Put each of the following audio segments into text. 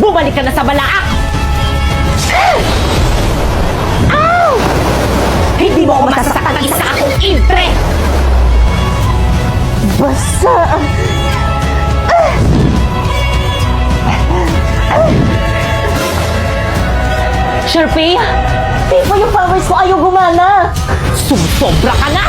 Bumalik ka na sa balaak! Ow! Hindi mo ako masasaktan ng isa akong impre! Basta! Sharpie, di pa yung powers ko ayaw gumana. Sumusobra ka na!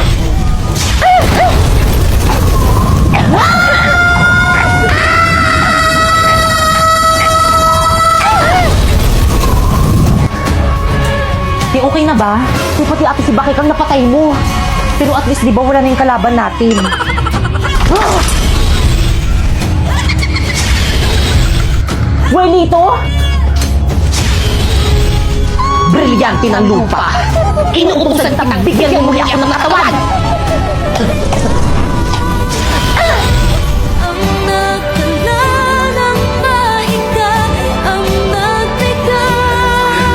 Di okay na ba? Di pati ate si Bakik ang napatay mo. Pero at least di ba wala na yung kalaban natin? Buelito! Brilyante ng lupa! Inuutusan kitang bigyan mo muli ako ng katawan!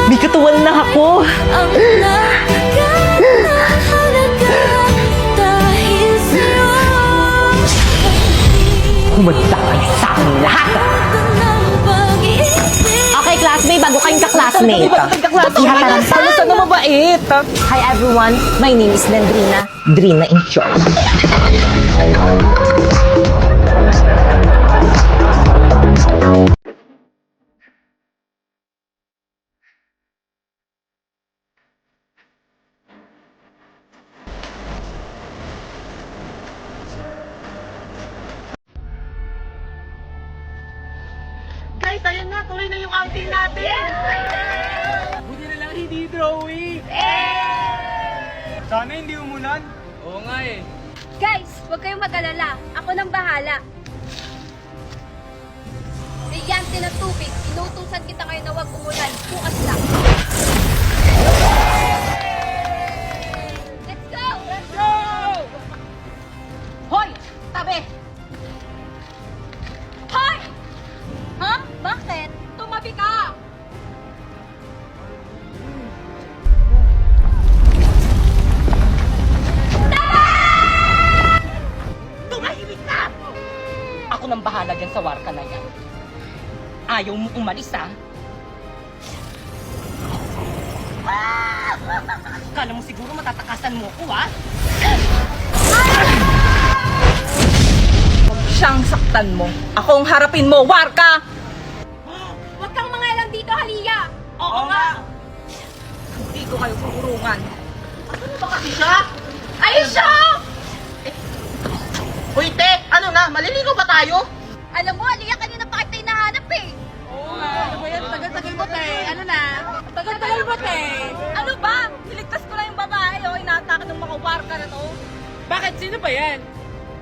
May katawan na ako! Humanda kayo sa akin lahat! Okay, classmate, bago kayong ka-classmate. Ihatarang sa na mabait. Hi everyone, my name is Nandrina. Drina in short. Guys, ayun na, tuloy na yung outing natin! Buti na lang hindi drawing! Sana hindi umulan. Oo nga eh. Guys, huwag kayong mag-alala. Ako nang bahala. Brilyante ng tubig. Inutusan kita ngayon na huwag umulan. Bukas lang. Let's go! Let's go! Hoy! Tabi! Hoy! Ha? Bakit? Tumabi ka! Tumahimik ka! Ako nang bahala dyan sa warka na yan. Ayaw mo umalis, ha? Kala mo siguro matatakasan mo ko, ha? Huwag siyang saktan mo. Ako ang harapin mo, warka! Huwag kang mangialam dito, Halia! Oo nga! Hindi ko kayo kukurungan. Ano ba kasi siya? Aisha! Uy, te! Ano na? Maliligo ba tayo? Alam mo, Halia, kanina pa kita hinahanap eh. Oo nga. Ano ba yan? Tagal-tagal mo, te. Ano na? Tagal-tagal ba, te? Ano ba? Niligtas ko lang yung babae, oh. Inaatake ng mga warka na to. Bakit? Sino ba yan?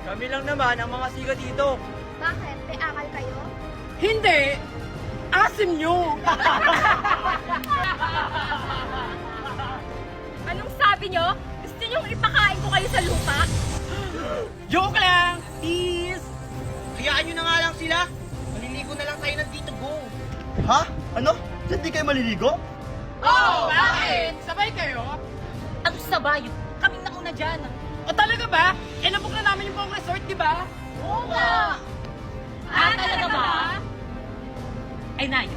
Kami lang naman ang mga siga dito. Bakit? May akal kayo? Hindi! Asim nyo! Anong sabi nyo? Gusto nyong ipakain ko kayo sa lupa? Joke lang! Peace! Hayaan nyo na nga lang sila. Maliligo na lang tayo ng Tito Go. Ha? Ano? Diyan di kayo maliligo? Oh! Bakit? Sabay kayo? Ano sabay? Kaming nauna dyan. O talaga ba? Eh, nabuk na namin yung buong resort, di ba? Oo nga! Talaga ba? Ay, Nayo.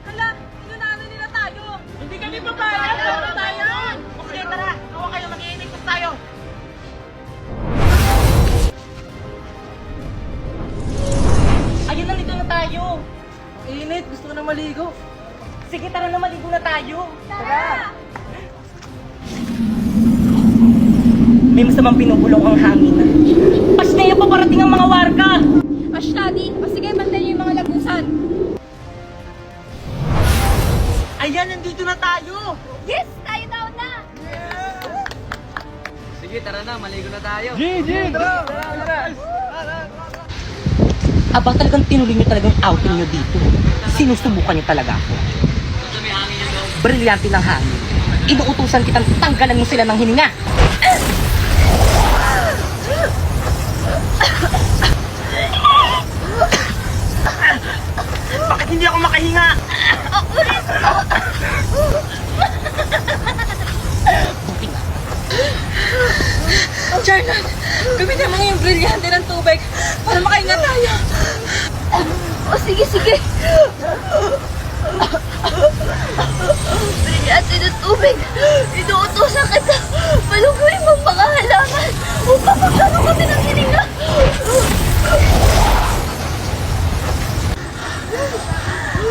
Hala, inunanan nila tayo! Hindi kami papayag! Tara tayo! Okay, tara. Tawa kayo, mag-iinigpas tayo! Ayun, nandito na tayo. Init, gusto ko na maligo. Sige, tara na, maligo na tayo. Tara! May masamang pinubulong ang hangin. Pasneya pa parating ang mga warka! Ashladi, o sige, bantayan yung mga lagusan. Ayan, nandito na tayo! Yes! Tayo daw na! Sige, tara na. Maligo na tayo. Aba, talagang tinuloy nyo talagang outing nyo dito. Sinusubukan nyo talaga ako. Brilyante ng hangin. Inuutusan kitang tanggalan mo sila ng hininga. Bakit hindi ako makahinga? Buti nga. Charlotte, gamitin mo yung brilyante ng tubig para makahinga tayo. O sige, sige. Brilyante ng tubig. Inuutosan kita. Maluguin mong mga halaman upang magkaroon kami ng hininga.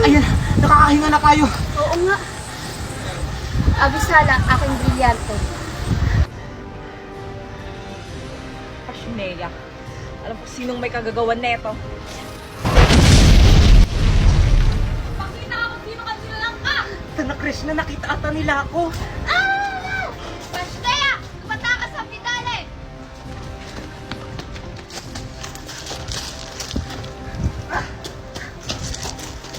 Ayan, nakakahinga na tayo. Oo nga. Abisala, aking brilyante. Pasneya. Alam ko sinong may kagagawan neto. Pakita ako sino ka nilalang ka! Tana Krishna, nakita ata nila ako. Ah! Pasneya! Tumata ka sa pidale!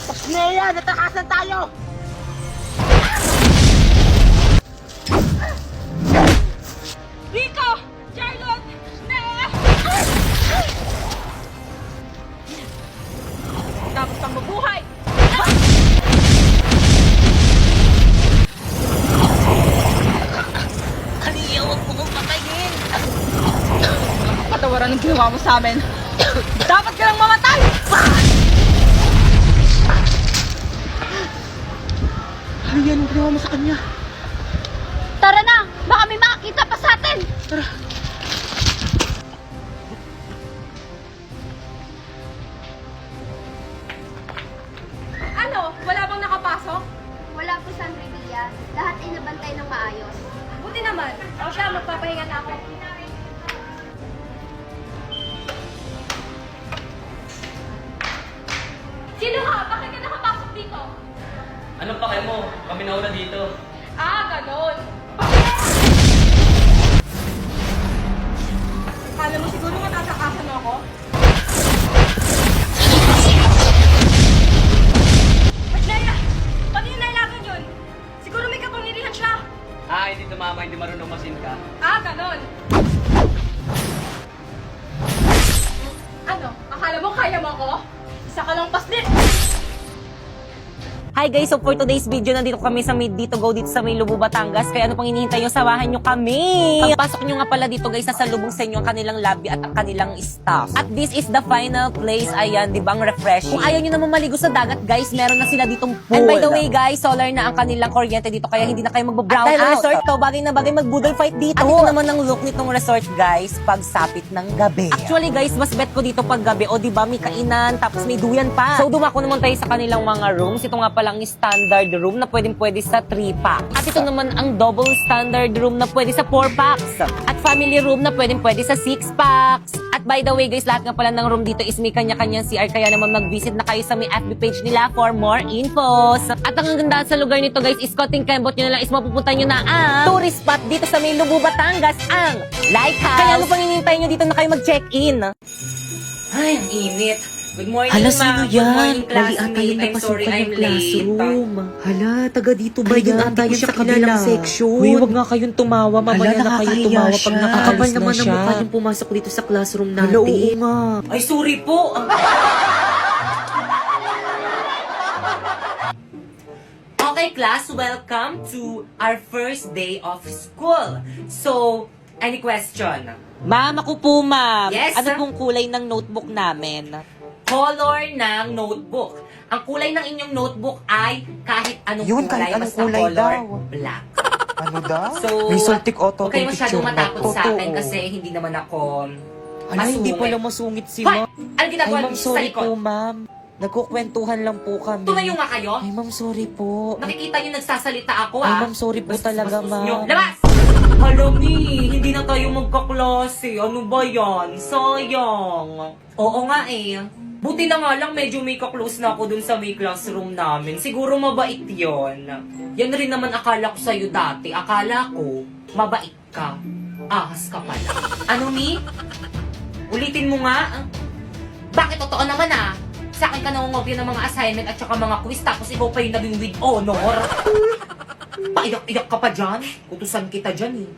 Pasneya, natakasan tayo! Rico! Charlotte! Nea! Tapos kang mabuhay. Kaliya, huwag mo kong patayin! Patawaran ng ginawa mo sa amin. Dapat ka lang mamatay! Kaliya, anong ginawa mo sa kanya? Tara na! Baka may makakita pa sa atin! Ano? Wala bang nakapasok? Wala po sa Revilla. Lahat ay nabantay ng maayos. Buti naman. O siya, magpapahinga na ako. Sino ka? Bakit ka nakapasok dito? Anong pake mo? Kami nauna dito. Ah, ganon. Kala mo siguro matatakasan mo ako? Pasneya! Pati yung nailagan yun. Siguro may kapangyarihan siya. Ah, hindi tumama, hindi marunong masin ka. Ah, ganon. Ano? Akala mo kaya mo ako? Isa ka lang paslit! Hi guys, so for today's video, nandito kami sa May Dito Go dito sa May Lubu, Batangas. Kaya ano pang hinihintay nyo, samahan nyo kami. Pagpasok nyo nga pala dito guys, sasalubong sa inyo ang kanilang lobby at ang kanilang staff. At this is the final place. Ayan, di ba, ang refreshing. Kung ayaw nyo naman maligo sa dagat guys, meron na sila ditong pool. And by the way guys, solar na ang kanilang kuryente dito, kaya hindi na kayo magbo-brown out. At dahil resort to, bagay na bagay mag-boodle fight dito. At ito naman ang look nitong resort guys, pagsapit ng gabi. Actually guys, mas bet ko dito pag gabi. O di ba, may kainan, tapos may duyan pa. So dumako naman tayo sa kanilang mga rooms. Ito nga palang standard room na pwede sa 3 packs. At ito naman ang double standard room na pwede sa 4 packs. At family room na pwede sa 6 packs. At by the way guys, lahat nga pala ng room dito is may kanya-kanyang CR, kaya naman mag-visit na kayo sa may FB page nila for more infos. At ang ganda sa lugar nito guys is konting kembot nyo na lang is mapupunta nyo na ang tourist spot dito sa may Lubu, Batangas, ang Lighthouse. Kaya ano pang hinihintay nyo dito na kayo mag-check-in? Ay, ang init. Good morning, Hala, ma'am. sino Good yan? morning, Mali ata classmate. yung I'm sorry, napasukan I'm ng late. classroom. Hala, taga dito ba Ayun, yan? ata Hindi yun ko siya sa kabilang kilala. section. Uy, wag nga kayong tumawa. Mamaya Hala, na kayo nakakahiya tumawa pag siya. nakaalis Kakapal na naman ang siya. mukha niyong pumasok dito sa classroom Hala, natin. oo nga. Ay, sorry po. Okay, class, welcome to our first day of school. So, any question? Ma'am, ako po, ma'am. Yes, Ano sir? pong kulay ng notebook namin? Color ng notebook. Ang kulay ng inyong notebook ay kahit anong Yun, kulay, kahit anong basta kulay color daw. black. Ano daw? So, May Saltic Auto huwag kayo masyadong picture na. matakot sa akin Totoo. kasi hindi naman ako Hala, hindi masungit. pala masungit si Hoy! ma'am. Ano Ay, ginagawa ma'am, niyo sa sorry likod? po, ma'am. Nagkukwentuhan lang po kami. Tumayo nga kayo. Ay, ma'am, sorry po. Nakikita niyo nagsasalita ako, Ay, ah. ma'am, sorry po Bastos talaga, nyo. ma'am. Labas! Halami, hindi na tayo magkaklase. Ano ba yan? Sayang. Oo nga eh. Buti na nga lang medyo may kaklose na ako dun sa may classroom namin. Siguro mabait yon. Yan rin naman akala ko sa'yo dati. Akala ko, mabait ka. Ahas ka pala. Ano ni? Ulitin mo nga. Bakit totoo naman ah? Sa akin ka nangungopia ng mga assignment at saka mga quiz tapos ikaw pa yung naging with honor. Paiyak-iyak ka pa dyan. Utusan kita dyan eh.